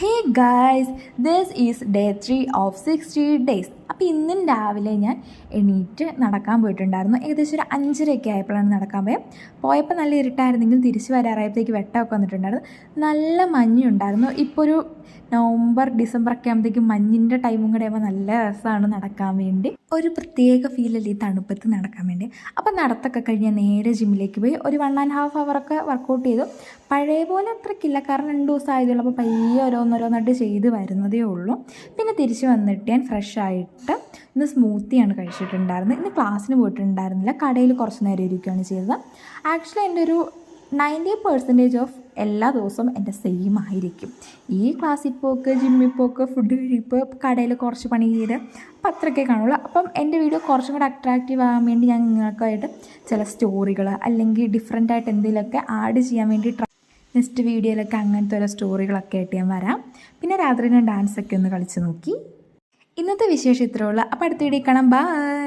Hey guys, this is day 3 of 60 days. അപ്പോൾ ഇന്നും രാവിലെ ഞാൻ എണീറ്റ് നടക്കാൻ പോയിട്ടുണ്ടായിരുന്നു. ഏകദേശം ഒരു 5:30 ആയപ്പോഴാണ് നടക്കാൻ പോയപ്പോൾ നല്ല ഇരുട്ടായിരുന്നെങ്കിലും തിരിച്ച് വരാറായപ്പോഴത്തേക്ക് വെട്ടമൊക്കെ വന്നിട്ടുണ്ടായിരുന്നു. നല്ല മഞ്ഞുണ്ടായിരുന്നു. ഇപ്പോൾ ഒരു നവംബർ ഡിസംബർ ഒക്കെ ആകുമ്പോഴത്തേക്കും മഞ്ഞിൻ്റെ ടൈമും കൂടെ ആകുമ്പോൾ നല്ല രസമാണ് നടക്കാൻ വേണ്ടി. ഒരു പ്രത്യേക ഫീലല്ലേ ഈ തണുപ്പത്ത് നടക്കാൻ വേണ്ടി. അപ്പോൾ നടത്തൊക്കെ കഴിഞ്ഞ് നേരെ ജിമ്മിലേക്ക് പോയി ഒരു 1.5 ഹവറൊക്കെ വർക്കൗട്ട് ചെയ്തു. പഴയ പോലെ അത്രയ്ക്കില്ല, കാരണം 2 ദിവസം ആയതുള്ളൂ. അപ്പോൾ പയ്യെ ഓരോന്നോരോന്നായിട്ട് ചെയ്ത് വരുന്നതേ ഉള്ളൂ. പിന്നെ തിരിച്ച് വന്നിട്ട് ഞാൻ ഫ്രഷ് ആയിട്ട് ഇന്ന് സ്മൂത്തിയാണ് കഴിച്ചിട്ടുണ്ടായിരുന്നത്. ഇന്ന് ക്ലാസ്സിന് പോയിട്ടുണ്ടായിരുന്നില്ല, കടയിൽ കുറച്ച് നേരം ഇരിക്കുകയാണ് ചെയ്തത്. ആക്ച്വലി എൻ്റെ ഒരു 90% ഓഫ് എല്ലാ ദിവസവും എൻ്റെ സെയിം ആയിരിക്കും. ഈ ക്ലാസ്സിൽ പോക്ക്, ജിമ്മിൽ പോക്ക്, ഫുഡ് കഴിപ്പ്, കടയിൽ കുറച്ച് പണി ചെയ്ത് അപ്പം അത്രയൊക്കെ കാണുള്ളൂ. അപ്പം എൻ്റെ വീഡിയോ കുറച്ചും കൂടെ അട്രാക്റ്റീവ് ആകാൻ വേണ്ടി ഞാൻ നിങ്ങൾക്കായിട്ട് ചില സ്റ്റോറികൾ അല്ലെങ്കിൽ ഡിഫറെൻ്റായിട്ട് എന്തെങ്കിലുമൊക്കെ ആഡ് ചെയ്യാൻ വേണ്ടി നെക്സ്റ്റ് വീഡിയോയിലൊക്കെ അങ്ങനത്തെ ഓരോ സ്റ്റോറികളൊക്കെ ആയിട്ട് ഞാൻ വരാം. പിന്നെ രാത്രി ഞാൻ ഡാൻസൊക്കെ ഒന്ന് കളിച്ച് നോക്കി. ഇന്നത്തെ വിശേഷം ഇത്രയേ ഉള്ളൂ. അപ്പോൾ അടുത്ത വീഡിയോ കാണാം. ബൈ.